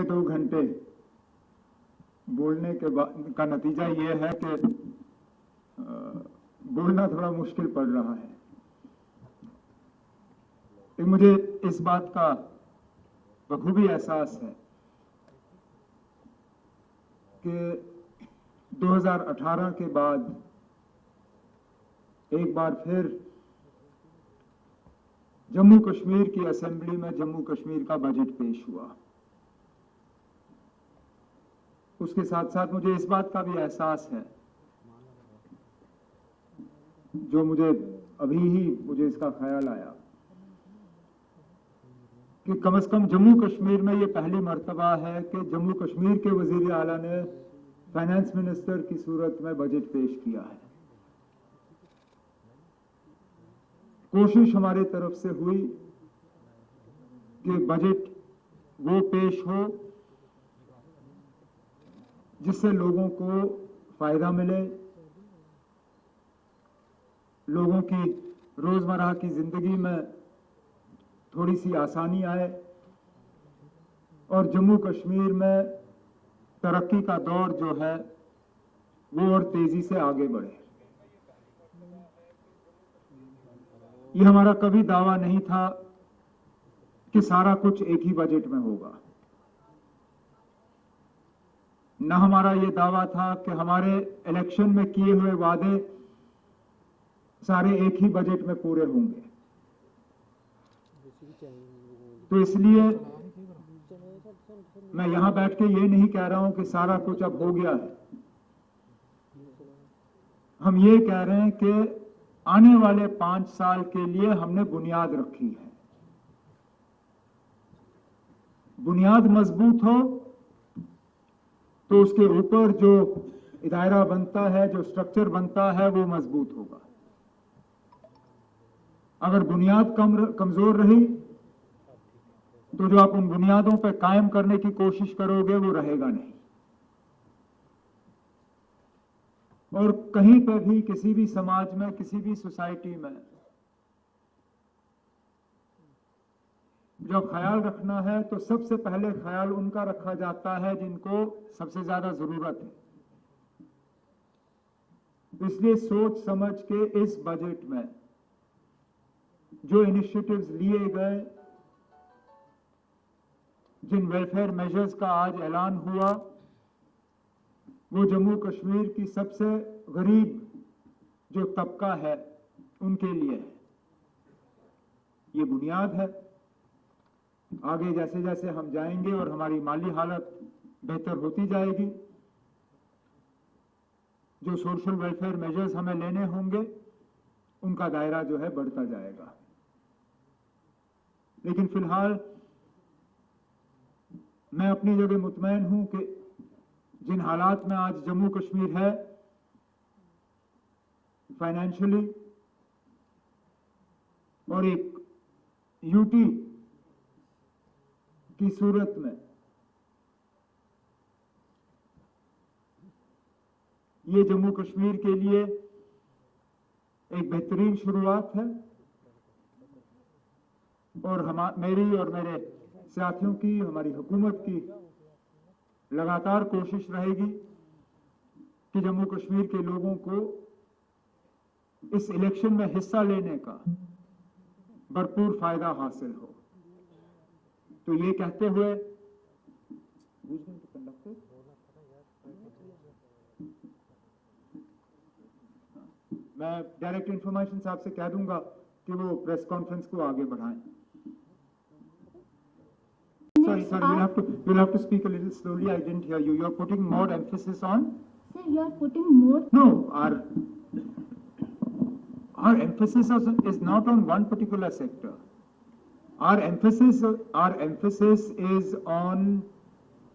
पौने 2 घंटे बोलने के बाद का नतीजा ये है कि बोलना थोड़ा मुश्किल पड़ रहा है। मुझे इस बात का बखूबी एहसास है कि 2018 के बाद एक बार फिर जम्मू कश्मीर की असेंबली में जम्मू कश्मीर का बजट पेश हुआ। उसके साथ साथ मुझे इस बात का भी एहसास है, जो अभी ही मुझे इसका ख्याल आया, कि कम से कम जम्मू कश्मीर में ये पहली मर्तबा है कि जम्मू कश्मीर के वजीर आला ने फाइनेंस मिनिस्टर की सूरत में बजट पेश किया है। कोशिश हमारी तरफ से हुई कि बजट वो पेश हो जिससे लोगों को फायदा मिले, लोगों की रोजमर्रा की जिंदगी में थोड़ी सी आसानी आए और जम्मू कश्मीर में तरक्की का दौर जो है वो और तेजी से आगे बढ़े। ये हमारा कभी दावा नहीं था कि सारा कुछ एक ही बजट में होगा। न हमारा ये दावा था कि हमारे इलेक्शन में किए हुए वादे सारे एक ही बजट में पूरे होंगे। तो इसलिए मैं यहां बैठ के ये नहीं कह रहा हूं कि सारा कुछ अब हो गया है। हम ये कह रहे हैं कि आने वाले 5 साल के लिए हमने बुनियाद रखी है। बुनियाद मजबूत हो तो उसके ऊपर जो दायरा बनता है, जो स्ट्रक्चर बनता है, वो मजबूत होगा। अगर बुनियाद कमजोर रही तो जो आप उन बुनियादों पर कायम करने की कोशिश करोगे वो रहेगा नहीं। और कहीं पर भी, किसी भी समाज में, किसी भी सोसाइटी में जो ख्याल रखना है तो सबसे पहले ख्याल उनका रखा जाता है जिनको सबसे ज्यादा जरूरत है। इसलिए सोच समझ के इस बजट में जो इनिशिएटिव्स लिए गए, जिन वेलफेयर मेजर्स का आज ऐलान हुआ, वो जम्मू कश्मीर की सबसे गरीब जो तबका है उनके लिए है। ये बुनियाद है। आगे जैसे जैसे हम जाएंगे और हमारी माली हालत बेहतर होती जाएगी, जो सोशल वेलफेयर मेजर्स हमें लेने होंगे उनका दायरा जो है बढ़ता जाएगा। लेकिन फिलहाल मैं अपनी जगह मुतमैन हूं कि जिन हालात में आज जम्मू कश्मीर है फाइनेंशियली, और एक यूटी की सूरत में, ये जम्मू कश्मीर के लिए एक बेहतरीन शुरुआत है। और मेरी और मेरे साथियों की, हमारी हुकूमत की लगातार कोशिश रहेगी कि जम्मू कश्मीर के लोगों को इस इलेक्शन में हिस्सा लेने का भरपूर फायदा हासिल हो। तो ये कहते हुए मैं डायरेक्ट इंफॉर्मेशन साहब से कह दूंगा कि वो प्रेस कॉन्फ्रेंस को आगे बढ़ाएं। Sorry, you'll have to speak a little slowly. I didn't hear you. You're putting more emphasis on? Sir, you are putting more? No, our emphasis is not on one particular sector. Our emphasis is on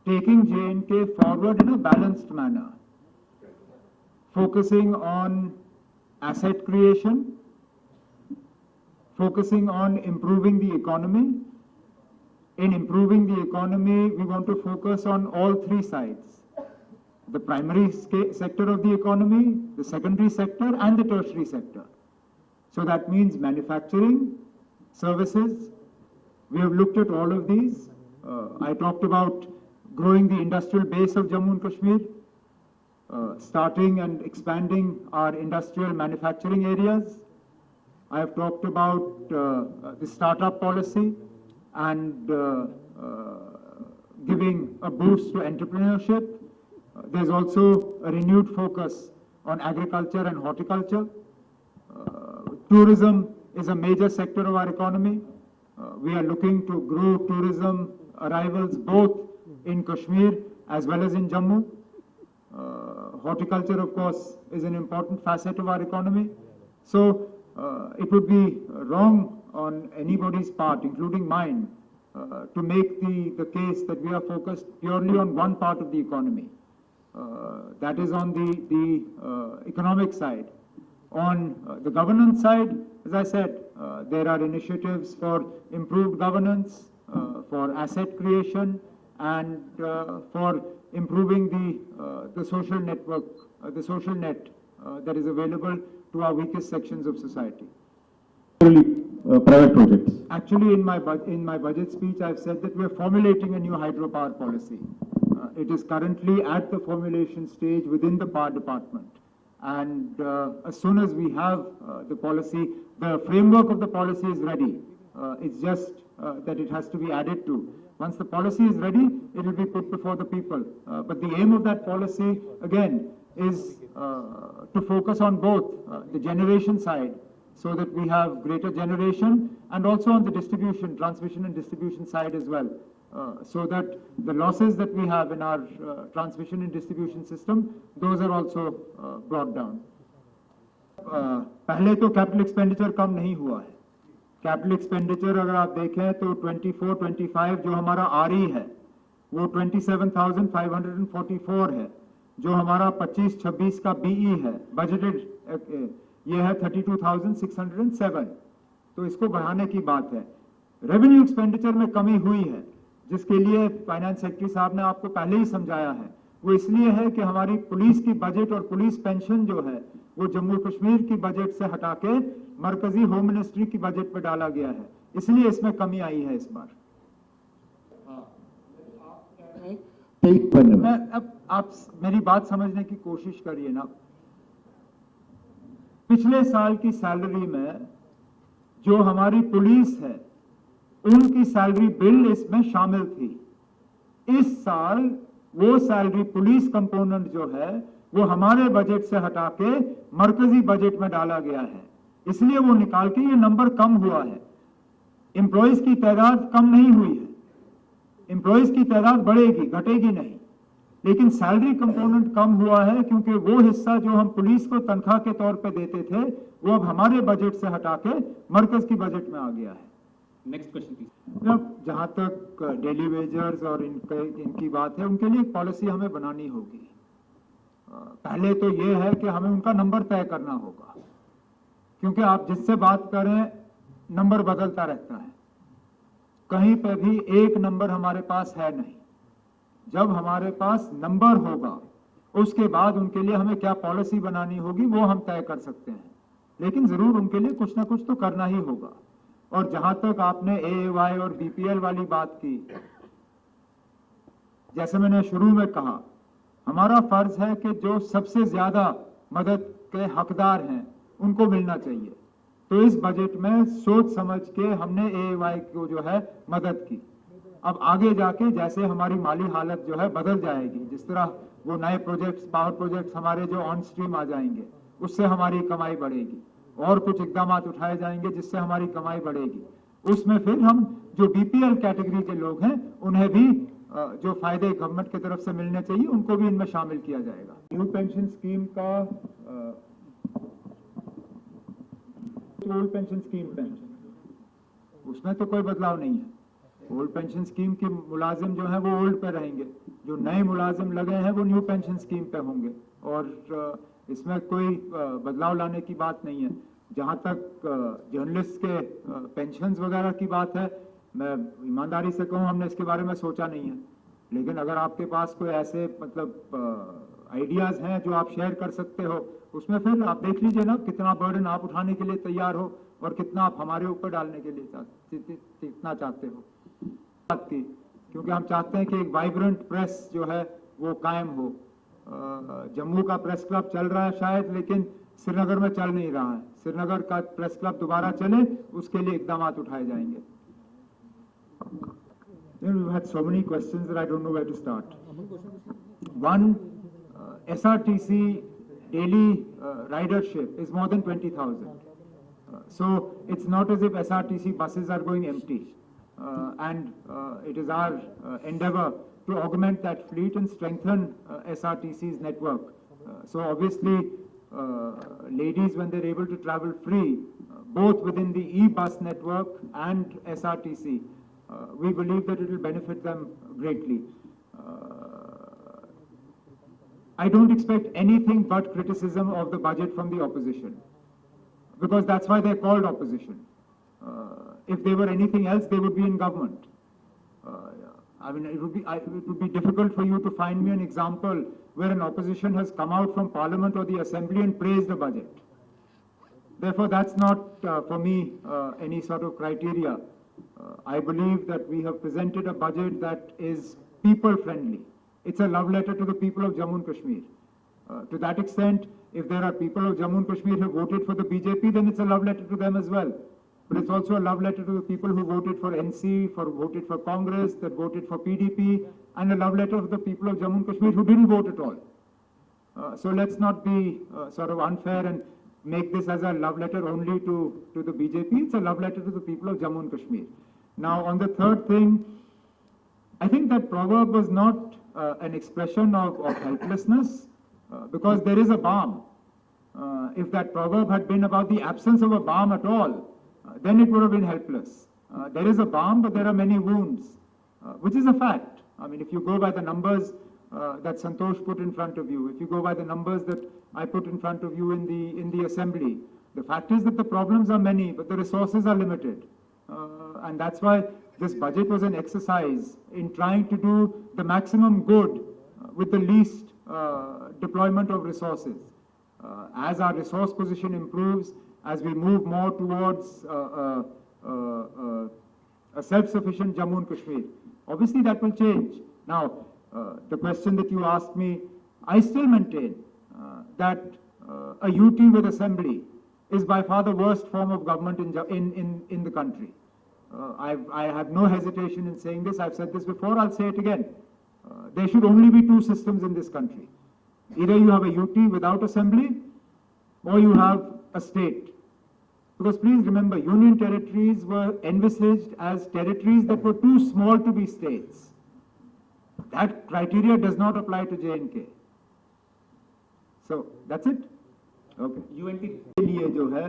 taking J&K forward in a balanced manner, focusing on asset creation, focusing on improving the economy. In improving the economy, we want to focus on all 3 sides: the primary sector of the economy, the secondary sector, and the tertiary sector. So that means manufacturing, services. We have looked at all of these. I talked about growing the industrial base of Jammu and Kashmir, starting and expanding our industrial manufacturing areas. I have talked about the startup policy and giving a boost to entrepreneurship. There's also a renewed focus on agriculture and horticulture. Tourism is a major sector of our economy. We are looking to grow tourism arrivals both in Kashmir as well as in Jammu. Horticulture, of course, is an important facet of our economy. So it would be wrong on anybody's part, including mine, to make the case that we are focused purely on one part of the economy. That is on the economic side. On the governance side, as I said, there are initiatives for improved governance, for asset creation, and for improving the social network, the social net that is available to our weakest sections of society. Private projects. Actually, in my budget speech, I've said that we are formulating a new hydropower policy. It is currently at the formulation stage within the Power Department. And as soon as we have the policy, the framework of the policy is ready. It's just that it has to be added to. Once the policy is ready, it will be put before the people. But the aim of that policy, again, is to focus on both the generation side, so that we have greater generation, and also on the distribution, transmission and distribution side as well, so that the losses that we have in our transmission and distribution system, those are also brought down. पहले तो capital expenditure कम नहीं हुआ है. Capital expenditure अगर आप देखें तो 24-25 जो हमारा आरई है वो 27,544 है. जो हमारा 25-26 का बीई है बजटेड, ये है 32,607. तो इसको बढ़ाने की बात है. रेवेन्यू एक्सपेंडिचर में कमी हुई है, जिसके लिए फाइनेंस सेक्रेटरी साहब ने आपको पहले ही समझाया है. वो इसलिए है कि हमारी पुलिस की बजट और पुलिस पेंशन जो है वो जम्मू कश्मीर की बजट से हटा के मरकजी होम मिनिस्ट्री की बजट में डाला गया है, इसलिए इसमें कमी आई है इस बार. अब आप मेरी बात समझने की कोशिश करिए ना. पिछले साल की सैलरी में जो हमारी पुलिस है उनकी सैलरी बिल इसमें शामिल थी. इस साल वो सैलरी पुलिस कंपोनेंट जो है वो हमारे बजट से हटा के मरकजी बजट में डाला गया है, इसलिए वो निकाल के ये नंबर कम हुआ है. एम्प्लॉइज की तादाद कम नहीं हुई है. एम्प्लॉइज की तादाद बढ़ेगी, घटेगी नहीं, लेकिन सैलरी कंपोनेंट कम हुआ है क्योंकि वो हिस्सा जो हम पुलिस को तनख्वाह के तौर पे देते थे वो अब हमारे बजट से हटा के मरकज की बजट में आ गया है. Next question please. जहां तक डेली वेजर्स और इनकी बात है, उनके लिए एक पॉलिसी हमें बनानी होगी. पहले तो ये है कि हमें उनका नंबर तय करना होगा, क्योंकि आप जिससे बात करें नंबर बदलता रहता है. कहीं पे भी एक नंबर हमारे पास है नहीं. जब हमारे पास नंबर होगा उसके बाद उनके लिए हमें क्या पॉलिसी बनानी होगी वो हम तय कर सकते हैं, लेकिन जरूर उनके लिए कुछ ना कुछ तो करना ही होगा. और जहां तक आपने एएवाई और बीपीएल वाली बात की, जैसे मैंने शुरू में कहा, हमारा फर्ज है कि जो सबसे ज्यादा मदद के हकदार हैं उनको मिलना चाहिए. तो इस बजट में सोच समझ के हमने एएवाई को जो है मदद की. अब आगे जाके जैसे हमारी माली हालत जो है बदल जाएगी, जिस तरह वो नए प्रोजेक्ट्स, पावर प्रोजेक्ट्स हमारे जो ऑन स्ट्रीम आ जाएंगे, उससे हमारी कमाई बढ़ेगी, और कुछ इकदाम उठाए जाएंगे जिससे हमारी कमाई बढ़ेगी. उसमें फिर हम जो बीपीएल कैटेगरी के लोग हैं उन्हें भी जो फायदे गवर्नमेंट की तरफ से मिलने चाहिए उनको भी इनमें शामिल किया जाएगा. न्यू पेंशन स्कीम का ओल्ड पेंशन स्कीम पे उसमें तो कोई बदलाव नहीं है. ओल्ड पेंशन स्कीम के मुलाजिम जो है वो ओल्ड पे रहेंगे, जो नए मुलाजिम लगे हैं वो न्यू पेंशन स्कीम पे होंगे, और इसमें कोई बदलाव लाने की बात नहीं है. जहां तक जर्नलिस्ट के पेंशन्स वगैरह की बात है, मैं ईमानदारी से कहूं हमने इसके बारे में सोचा नहीं है, लेकिन अगर आपके पास कोई ऐसे मतलब आइडियाज हैं जो आप शेयर कर सकते हो, उसमें फिर आप देख लीजिए ना कितना बर्डन आप उठाने के लिए तैयार हो और कितना आप हमारे ऊपर डालने के लिए कितना चाहते हो. बात की क्योंकि हम चाहते हैं कि एक वाइब्रेंट प्रेस जो है वो कायम हो। जम्मू का प्रेस क्लब चल रहा है शायद, लेकिन श्रीनगर में चल नहीं रहा है। श्रीनगर का प्रेस क्लब दोबारा चले, उसके लिए इकदाम उठाए जाएंगे। We've had so many questions that I don't know where to start. One, SRTC daily ridership is more than 20,000. So it's not as if SRTC buses are going empty. And it is our endeavor to augment that fleet and strengthen SRTC's network. So obviously, ladies, when they're able to travel free, both within the e-bus network and SRTC, we believe that it will benefit them greatly. I don't expect anything but criticism of the budget from the opposition, because that's why they're called opposition. If they were anything else, they would be in government. I mean, it would be difficult for you to find me an example where an opposition has come out from Parliament or the Assembly and praised a budget. Therefore, that's not for me any sort of criteria. I believe that we have presented a budget that is people-friendly. It's a love letter to the people of Jammu and Kashmir. To that extent, if there are people of Jammu and Kashmir who voted for the BJP, then it's a love letter to them as well. But it's also a love letter to the people who voted for NC, voted for Congress, that voted for PDP, and a love letter to the people of Jammu and Kashmir who didn't vote at all. So let's not be sort of unfair and make this as a love letter only to the BJP. It's a love letter to the people of Jammu and Kashmir. Now, on the third thing, I think that proverb was not an expression of helplessness, because there is a balm. If that proverb had been about the absence of a balm at all, then it would have been helpless. There is a balm, but there are many wounds, which is a fact. I mean, if you go by the numbers that Santosh put in front of you, if you go by the numbers that I put in front of you in the assembly, the fact is that the problems are many, but the resources are limited. And that's why this budget was an exercise in trying to do the maximum good with the least deployment of resources. As our resource position improves, as we move more towards a self-sufficient Jammu and Kashmir, obviously that will change. Now, the question that you asked me, I still maintain that a UT with assembly is by far the worst form of government in the country. I have no hesitation in saying this. I've said this before, I'll say it again. There should only be two systems in this country. Either you have a UT without assembly, or you have a state. Because please remember, union territories were envisaged as territories that were too small to be states. That criteria does not apply to J&K. So, that's it. Okay. UNT के लिए जो है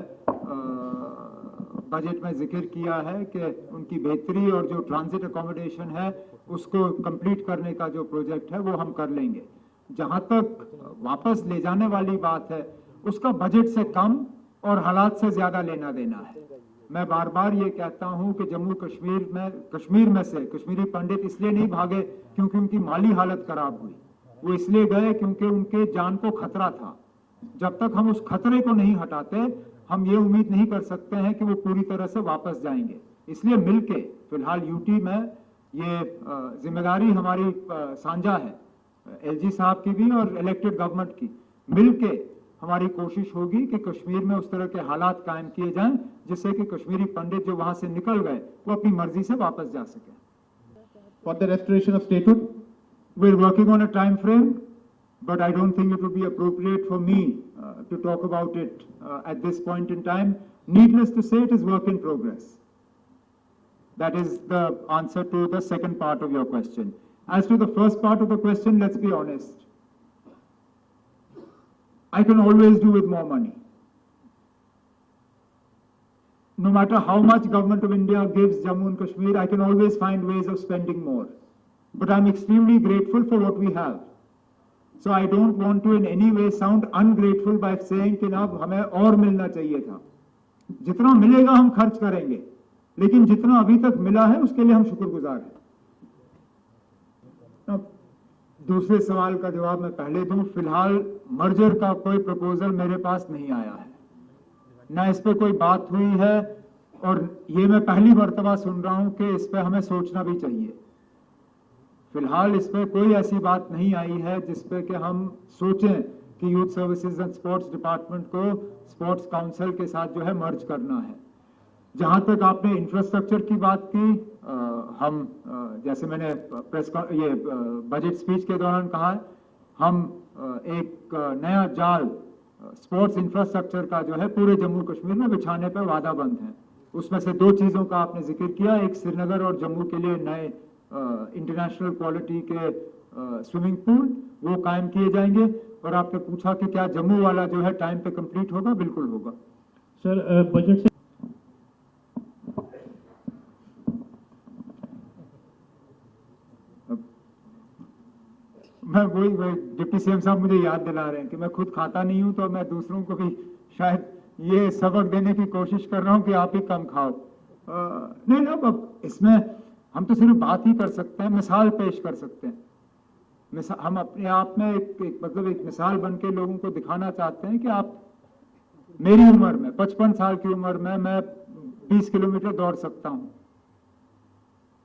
budget में जिक्र किया है कि उनकी बेहतरी और जो ट्रांजिट अकोमोडेशन है उसको कंप्लीट करने का जो प्रोजेक्ट है वो हम कर लेंगे। जहां तक वापस ले जाने वाली बात है उसका बजट से कम और हालात से ज्यादा लेना देना है। मैं बार बार ये कहता हूं कि जम्मू कश्मीर में से कश्मीरी पंडित इसलिए नहीं भागे क्योंकि उनकी माली हालत खराब हुई, वो इसलिए गए क्योंकि उनके जान को खतरा था। जब तक हम उस खतरे को नहीं हटाते हम ये उम्मीद नहीं कर सकते हैं कि वो पूरी तरह से वापस जाएंगे। इसलिए मिलके फिलहाल यूटी में ये जिम्मेदारी हमारी साझा है, एलजी साहब की भी और इलेक्टेड गवर्नमेंट की। मिलके हमारी कोशिश होगी कि कश्मीर में उस तरह के हालात कायम किए जाएं जिससे कि कश्मीरी पंडित जो वहां से निकल गए वो अपनी मर्जी से वापस जा सके। for the restoration of statehood. We're working on a time frame, but I don't think it would be appropriate for me to talk about it at this point in time. Needless to say, it is work in progress. That is the answer to the second part of your question. As to the first part of the question, let's be honest. I can always do with more money. No matter how much Government of India gives Jammu and Kashmir, I can always find ways of spending more. But I'm extremely grateful for what we have. So I don't want to in any way sound ungrateful by saying कि ना हमें और मिलना चाहिए था। जितना मिलेगा हम खर्च करेंगे, लेकिन जितना अभी तक मिला है उसके लिए हम शुक्रगुजार हैं। दूसरे सवाल का जवाब मैं पहले दूं। फिलहाल मर्जर का कोई प्रपोजल मेरे पास नहीं आया है, ना इस पे कोई बात हुई है, और ये मैं पहली मर्तबा सुन रहा हूं कि इस पे हमें सोचना भी चाहिए। फिलहाल इस पर कोई ऐसी बात नहीं आई है जिस पे कि हम सोचें कि youth services and sports department को स्पोर्ट्स काउंसिल के साथ जो है मर्ज करना है। जहां तक आपने इंफ्रास्ट्रक्चर की बात की, जैसे मैंने बजट स्पीच के दौरान कहा है, हम एक नया जाल स्पोर्ट्स इंफ्रास्ट्रक्चर का जो है पूरे जम्मू कश्मीर में बिछाने पर वादाबंद है। उसमें से दो चीजों का आपने जिक्र किया, एक श्रीनगर और जम्मू के लिए नए इंटरनेशनल क्वालिटी के स्विमिंग पूल वो कायम किए जाएंगे। और आपने पूछा कि क्या जम्मू वाला जो है टाइम पे कंप्लीट होगा, बिल्कुल होगा सर। बजट से मैं वही डिप्टी सीएम साहब मुझे याद दिला रहे हैं कि मैं खुद खाता नहीं हूं, तो मैं दूसरों को भी शायद ये सबक देने की कोशिश कर रहा हूं कि आप ही कम खाओ। नहीं ना, अब इसमें हम तो सिर्फ बात ही कर सकते हैं, मिसाल पेश कर सकते हैं। हम अपने आप में एक मिसाल बन के लोगों को दिखाना चाहते हैं कि आप मेरी उम्र में 55 साल की उम्र में मैं 20 किलोमीटर दौड़ सकता हूं,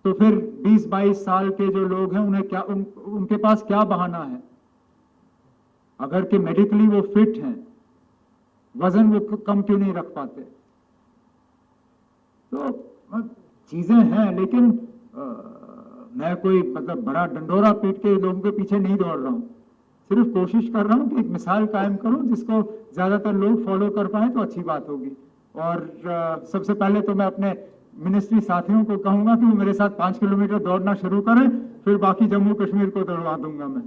तो फिर 20-22 साल के जो लोग हैं उन्हें क्या उनके पास क्या बहाना है? अगर कि मेडिकली वो फिट हैं, वजन वो कम क्यों नहीं रख पाते? तो चीजें हैं, लेकिन मैं कोई बड़ा डंडोरा पीट के लोगों के पीछे नहीं दौड़ रहा हूं। सिर्फ कोशिश कर रहा हूं कि एक मिसाल कायम करूं जिसको ज्यादातर लोग फॉलो कर पाए तो अच्छी बात होगी। और सबसे पहले तो मैं अपने मिनिस्ट्री साथियों को कहूंगा कि वो मेरे साथ 5 किलोमीटर दौड़ना शुरू करें, फिर बाकी जम्मू कश्मीर को दौड़वा दूंगा मैं।